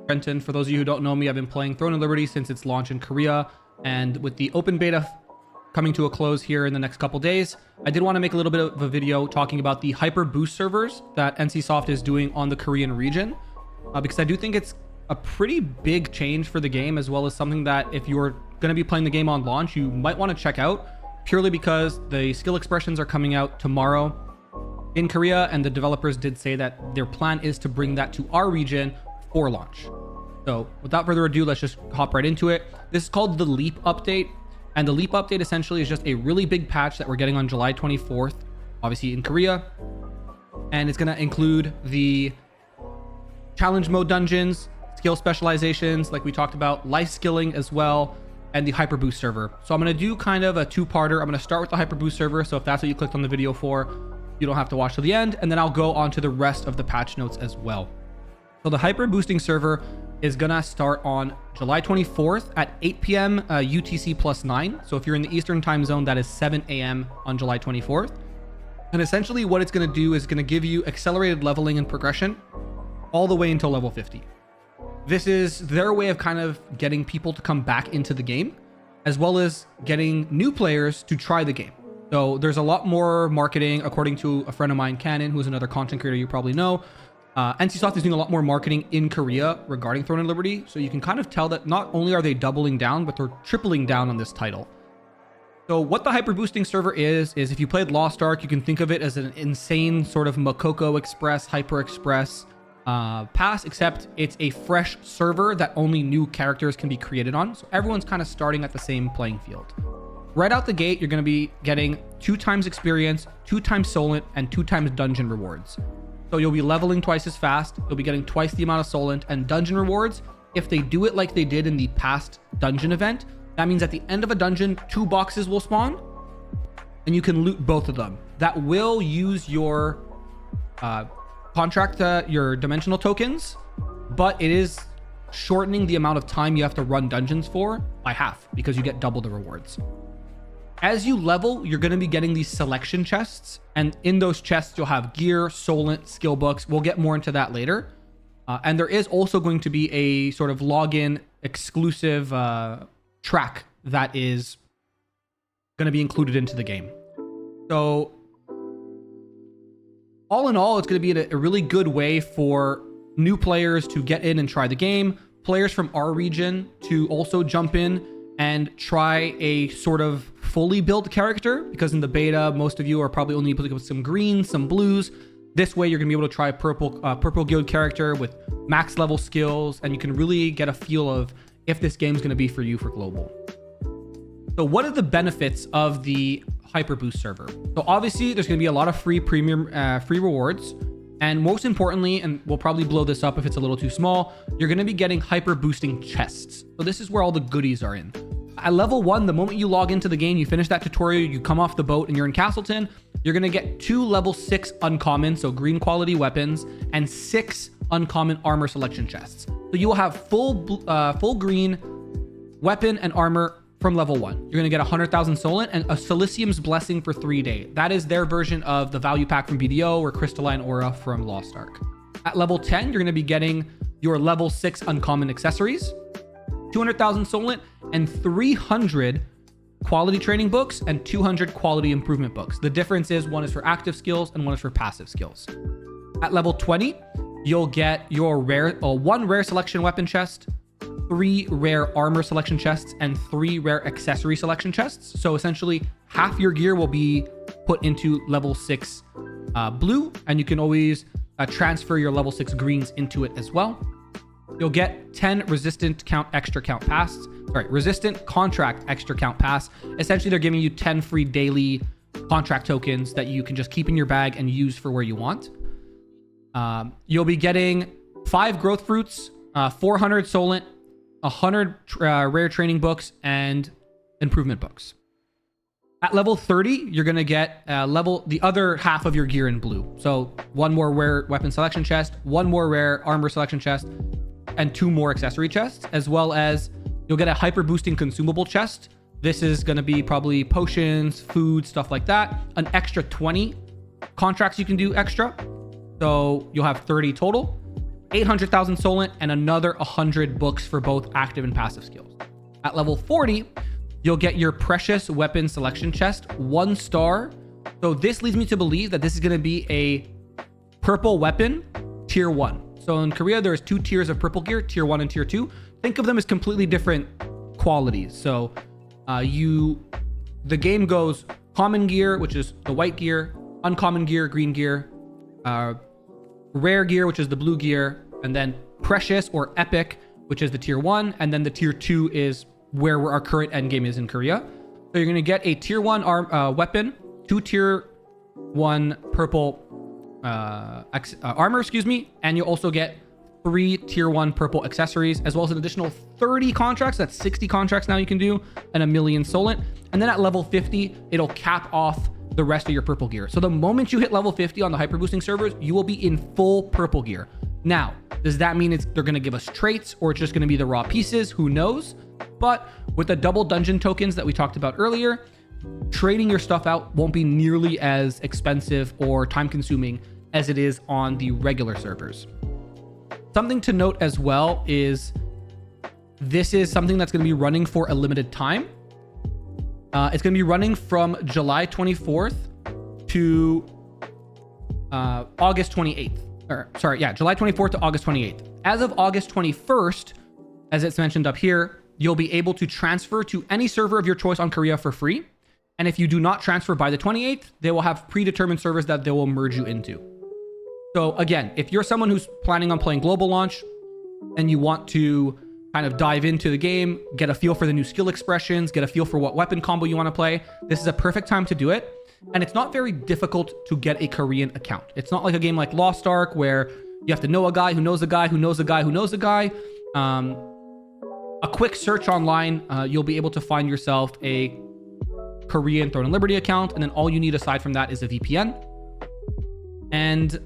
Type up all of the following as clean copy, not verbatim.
Grenton. For those of you who don't know me, I've been playing Throne of Liberty since its launch in Korea, and with the open beta coming to a close here in the next couple days, I did want to make a little bit of a video talking about the hyper boost servers that NCSoft is doing on the Korean region, because I do think it's a pretty big change for the game, as well as something that if you're going to be playing the game on launch, you might want to check out, purely because the skill expressions are coming out tomorrow in Korea, and the developers did say that their plan is to bring that to our region for launch. So without further ado, let's just hop right into it. This is called the Leap update, and the Leap update essentially is just a really big patch that we're getting on July 24th, obviously in Korea, and it's going to include the challenge mode dungeons, skill specializations like we talked about, life skilling as well, and the hyper boost server. So I'm going to do kind of a two-parter. I'm going to start with the hyper boost server, so if that's what you clicked on the video for, you don't have to watch to the end, and then I'll go on to the rest of the patch notes as well. So the hyper boosting server is gonna start on July 24th at 8 p.m. UTC plus 9. So if you're in the Eastern time zone, that is 7 a.m. on July 24th. And essentially what it's gonna do is gonna give you accelerated leveling and progression all the way until level 50. This is their way of kind of getting people to come back into the game, as well as getting new players to try the game. So there's a lot more marketing, according to a friend of mine, Cannon, who's another content creator you probably know. NCSoft is doing a lot more marketing in Korea regarding Throne of Liberty, so you can kind of tell that not only are they doubling down, but they're tripling down on this title. So what the hyper boosting server is if you played Lost Ark, you can think of it as an insane sort of Makoko Express, Hyper Express pass, except it's a fresh server that only new characters can be created on. So everyone's kind of starting at the same playing field. Right out the gate, you're going to be getting 2 times experience, 2 times Solent, and 2 times dungeon rewards. So you'll be leveling twice as fast, you'll be getting twice the amount of Solent, and dungeon rewards, if they do it like they did in the past dungeon event, that means at the end of a dungeon, 2 boxes will spawn, and you can loot both of them. That will use your your dimensional tokens, but it is shortening the amount of time you have to run dungeons for by half, because you get double the rewards. As you level, you're going to be getting these selection chests, and in those chests, you'll have gear, Solent, skill books. We'll get more into that later. And there is also going to be a sort of login exclusive track that is going to be included into the game. So all in all, it's going to be a really good way for new players to get in and try the game, players from our region to also jump in and try a sort of fully built character, because in the beta, most of you are probably only able to get some greens, some blues. This way, you're gonna be able to try a purple guild character with max level skills, and you can really get a feel of if this game's gonna be for you for global. So what are the benefits of the hyper boost server? So obviously, there's gonna be a lot of free premium free rewards. And most importantly, and we'll probably blow this up if it's a little too small, you're going to be getting hyper boosting chests. So this is where all the goodies are in. At level 1, the moment you log into the game, you finish that tutorial, you come off the boat and you're in Castleton, you're going to get 2 level 6 uncommon, so green quality weapons, and 6 uncommon armor selection chests. So you will have full green weapon and armor from level 1. You're going to get 100,000 Solent and a Silicium's Blessing for 3 days. That is their version of the value pack from BDO or Crystalline Aura from Lost Ark. At level 10, you're going to be getting your level 6 uncommon accessories, 200,000 Solent, and 300 quality training books and 200 quality improvement books. The difference is one is for active skills and one is for passive skills. At level 20, you'll get your 1 rare selection weapon chest, 3 rare armor selection chests, and 3 rare accessory selection chests. So essentially half your gear will be put into level 6 blue, and you can always transfer your level 6 greens into it as well. You'll get 10 resistant contract extra count pass. Essentially, they're giving you 10 free daily contract tokens that you can just keep in your bag and use for where you want. You'll be getting 5 growth fruits, 400 Solent, 100 rare training books, and improvement books. At level 30, you're going to get the other half of your gear in blue. So 1 more rare weapon selection chest, 1 more rare armor selection chest, and 2 more accessory chests, as well as you'll get a hyper boosting consumable chest. This is going to be probably potions, food, stuff like that. An extra 20 contracts you can do extra. So you'll have 30 total. 800,000 Solent, and another 100 books for both active and passive skills. At level 40, you'll get your precious weapon selection chest, 1 star. So this leads me to believe that this is going to be a purple weapon tier 1. So in Korea, there's 2 tiers of purple gear, tier 1 and tier 2. Think of them as completely different qualities. So the game goes common gear, which is the white gear, uncommon gear, green gear, rare gear, which is the blue gear, and then precious or epic, which is the tier 1, and then the tier 2 is where our current end game is in Korea. So you're going to get a tier 1 weapon, 2 tier 1 purple armor, and you'll also get 3 tier 1 purple accessories, as well as an additional 30 contracts. That's 60 contracts now you can do, and 1,000,000 Solent. And then at level 50, it'll cap off the rest of your purple gear. So the moment you hit level 50 on the hyper boosting servers, you will be in full purple gear. Now, does that mean they're going to give us traits, or it's just going to be the raw pieces? Who knows? But with the double dungeon tokens that we talked about earlier, trading your stuff out won't be nearly as expensive or time consuming as it is on the regular servers. Something to note as well is this is something that's going to be running for a limited time. It's going to be running from July 24th to August 28th. July 24th to August 28th. As of August 21st, as it's mentioned up here, you'll be able to transfer to any server of your choice on Korea for free. And if you do not transfer by the 28th, they will have predetermined servers that they will merge you into. So again, if you're someone who's planning on playing global launch and you want to kind of dive into the game, get a feel for the new skill expressions, get a feel for what weapon combo you want to play, this is a perfect time to do it. And it's not very difficult to get a Korean account. It's not like a game like Lost Ark where you have to know a guy who knows a guy who knows a guy who knows a guy. A quick search online, you'll be able to find yourself a Korean Throne and Liberty account, and then all you need aside from that is a VPN. And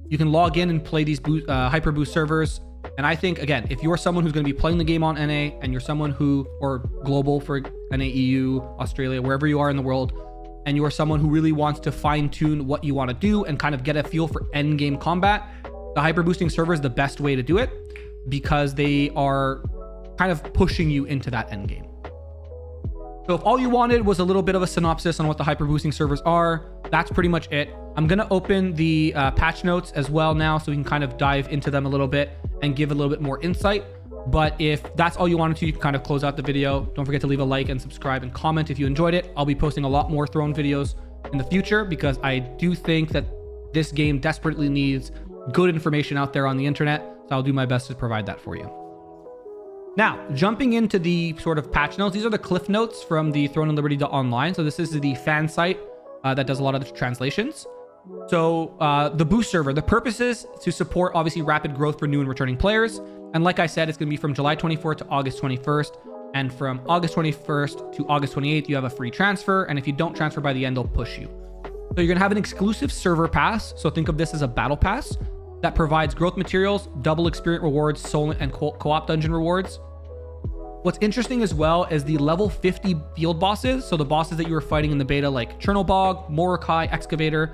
you can log in and play these hyper boost servers. And I think, again, if you're someone who's going to be playing the game on NA, and you're someone or global for NA, EU, Australia, wherever you are in the world, and you're someone who really wants to fine tune what you want to do and kind of get a feel for end game combat, the hyper boosting server is the best way to do it, because they are kind of pushing you into that end game. So if all you wanted was a little bit of a synopsis on what the hyper boosting servers are, that's pretty much it. I'm going to open the patch notes as well now, so we can kind of dive into them a little bit and give a little bit more insight. But if that's all you wanted to, you can kind of close out the video. Don't forget to leave a like and subscribe and comment if you enjoyed it. I'll be posting a lot more Throne videos in the future, because I do think that this game desperately needs good information out there on the internet. So I'll do my best to provide that for you. Now, jumping into the sort of patch notes, these are the cliff notes from the Throne and Liberty Online. So this is the fan site that does a lot of the translations. So the boost server, the purpose is to support obviously rapid growth for new and returning players. And like I said, it's going to be from July 24th to August 21st. And from August 21st to August 28th, you have a free transfer. And if you don't transfer by the end, they'll push you. So you're going to have an exclusive server pass. So think of this as a battle pass that provides growth materials, double experience rewards, Solent, and co-op dungeon rewards. What's interesting as well is the level 50 field bosses. So the bosses that you were fighting in the beta, like Chernobog, Morokai, Excavator.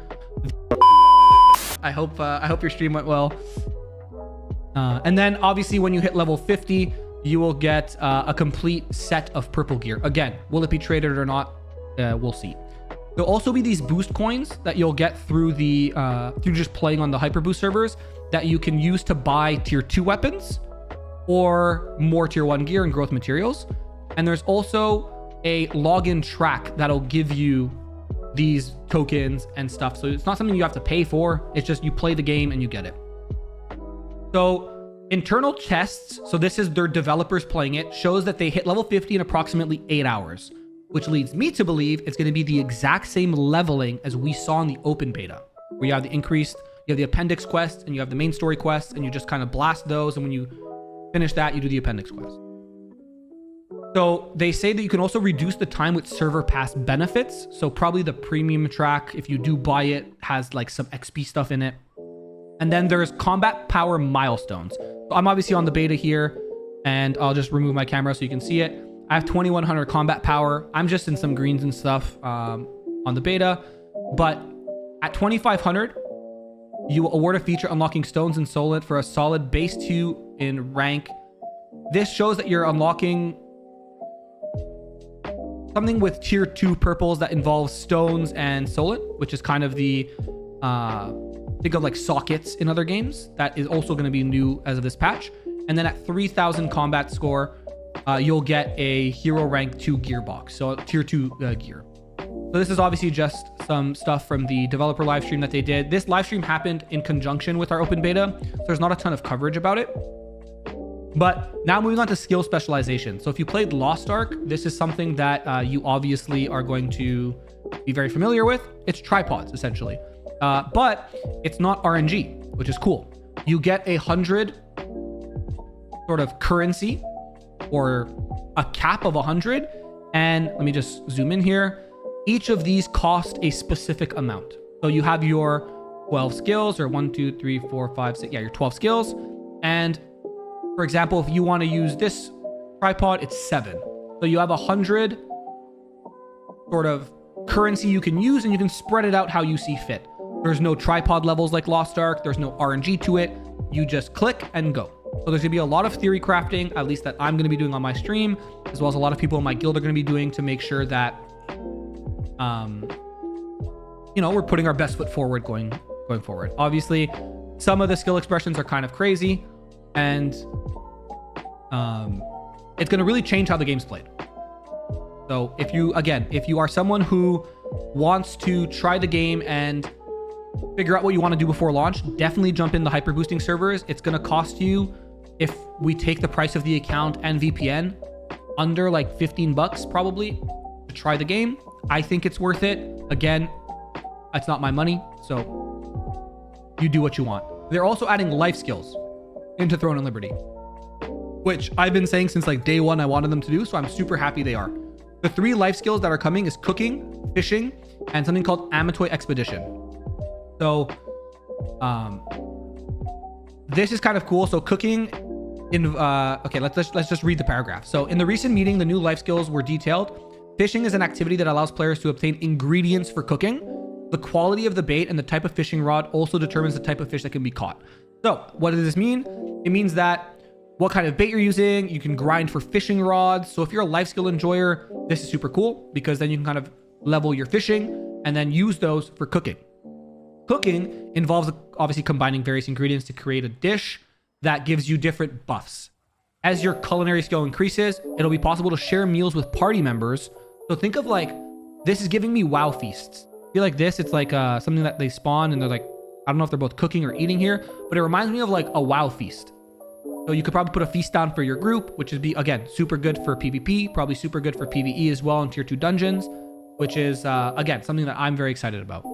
I hope your stream went well. And then obviously when you hit level 50, you will get a complete set of purple gear. Again, will it be traded or not? We'll see. There'll also be these boost coins that you'll get through through just playing on the hyper boost servers that you can use to buy tier 2 weapons or more tier 1 gear and growth materials. And there's also a login track that'll give you these tokens and stuff. So it's not something you have to pay for. It's just you play the game and you get it. So internal chests, so this is their developers playing it, shows that they hit level 50 in approximately 8 hours, which leads me to believe it's going to be the exact same leveling as we saw in the open beta, where you have the increased, you have the appendix quests and you have the main story quests, and you just kind of blast those. And when you finish that, you do the appendix quest. So they say that you can also reduce the time with server pass benefits. So probably the premium track, if you do buy it, has like some XP stuff in it. And then there's combat power milestones. So I'm obviously on the beta here, and I'll just remove my camera so you can see it. I have 2100 combat power. I'm just in some greens and stuff on the beta. But at 2500, You award a feature unlocking stones and Solent for a solid base 2 in rank. This shows that you're unlocking something with tier 2 purples that involves stones and Solent, which is kind of the think of like sockets in other games. That is also going to be new as of this patch. And then at 3,000 combat score, you'll get a hero rank 2 gearbox, so tier 2 gear. So this is obviously just some stuff from the developer live stream that they did. This live stream happened in conjunction with our open beta, so there's not a ton of coverage about it. But now moving on to skill specialization. So if you played Lost Ark, this is something that you obviously are going to be very familiar with. It's tripods, essentially. But it's not RNG, which is cool. You get 100 sort of currency, or a cap of 100. And let me just zoom in here. Each of these cost a specific amount. So you have your 12 skills, or 1, 2, 3, 4, 5, 6. Yeah, your 12 skills. And for example, if you want to use this tripod, it's 7. So you have 100 sort of currency you can use, and you can spread it out how you see fit. There's no tripod levels like Lost Ark. There's no RNG to it. You just click and go. So there's going to be a lot of theory crafting, at least that I'm going to be doing on my stream, as well as a lot of people in my guild are going to be doing to make sure that we're putting our best foot forward going forward. Obviously, some of the skill expressions are kind of crazy, and it's going to really change how the game's played. So if you are someone who wants to try the game and figure out what you want to do before launch, definitely jump in the hyper boosting servers. It's going to cost you, if we take the price of the account and VPN, under like $15 probably to try the game. I think it's worth it. Again, it's not my money, so you do what you want. They're also adding life skills into Throne and Liberty, which I've been saying since like day one I wanted them to do, so I'm super happy they are. The 3 life skills that are coming is cooking, fishing, and something called Amatoy Expedition. So this is kind of cool. So cooking in okay, let's just read the paragraph. So in the recent meeting, the new life skills were detailed. Fishing is an activity that allows players to obtain ingredients for cooking. The quality of the bait and the type of fishing rod also determines the type of fish that can be caught. So what does this mean? It means that what kind of bait you're using, you can grind for fishing rods. So if you're a life skill enjoyer, this is super cool, because then you can kind of level your fishing and then use those for cooking. Cooking involves obviously combining various ingredients to create a dish that gives you different buffs. As your culinary skill increases, it'll be possible to share meals with party members. So think of like, this is giving me WoW feasts. I feel like this, it's like something that they spawn and they're like, I don't know if they're both cooking or eating here, but it reminds me of like a WoW feast. So you could probably put a feast down for your group, which is again, super good for PvP, probably super good for PvE as well in tier 2 dungeons, which is again, something that I'm very excited about.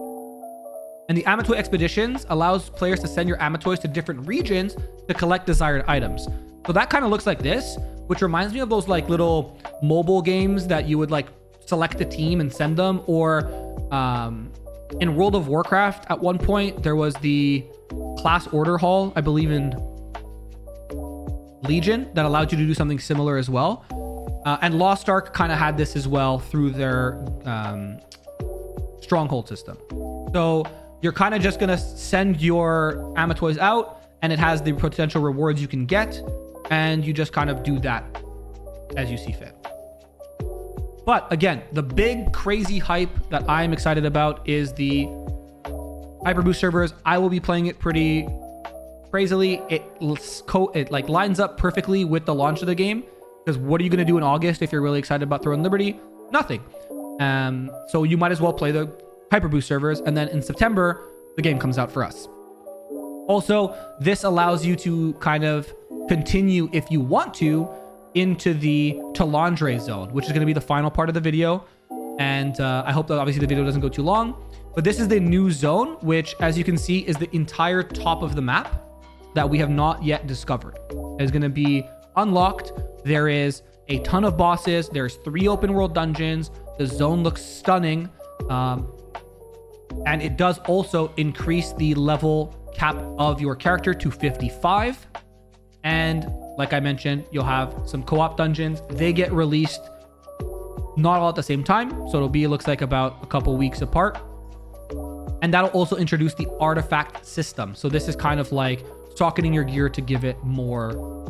And the Amatoy Expeditions allows players to send your Amatoys to different regions to collect desired items. So that kind of looks like this, which reminds me of those like little mobile games that you would like select a team and send them. Or in World of Warcraft, at one point, there was the class order hall, I believe in Legion, that allowed you to do something similar as well. And Lost Ark kind of had this as well through their stronghold system. So you're kind of just going to send your Amatoys out, and it has the potential rewards you can get, and you just kind of do that as you see fit. But again, the big crazy hype that I'm excited about is the Hyperboost servers. I will be playing it pretty crazily. It like lines up perfectly with the launch of the game, because what are you going to do in August if you're really excited about Throne Liberty? Nothing. So you might as well play the Hyperboost servers, and then in September the game comes out for us. Also, this allows you to kind of continue, if you want to, into the Tandre zone, which is going to be the final part of the video. And I hope that obviously the video doesn't go too long, but this is the new zone, which, as you can see, is the entire top of the map that we have not yet discovered. It is going to be unlocked. There is a ton of bosses. There's 3 open world dungeons. The zone looks stunning. And it does also increase the level cap of your character to 55. And like I mentioned, you'll have some co-op dungeons. They get released not all at the same time, so it'll be, it looks like, about a couple weeks apart. And that'll also introduce the artifact system. So this is kind of like socketing your gear to give it more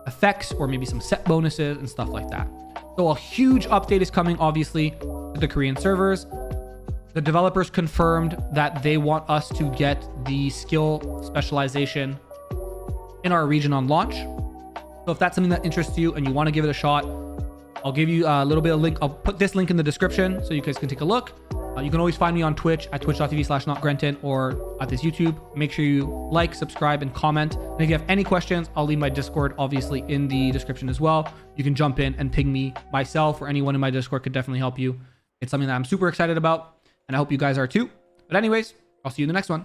effects or maybe some set bonuses and stuff like that. So a huge update is coming, obviously, to the Korean servers. The developers confirmed that they want us to get the skill specialization in our region on launch. So if that's something that interests you and you want to give it a shot, I'll give you a little bit of link. I'll put this link in the description so you guys can take a look. You can always find me on Twitch at twitch.tv/notgrenton or at this YouTube. Make sure you like, subscribe, and comment. And if you have any questions, I'll leave my Discord obviously in the description as well. You can jump in and ping me myself, or anyone in my Discord could definitely help you. It's something that I'm super excited about, and I hope you guys are too. But anyways, I'll see you in the next one.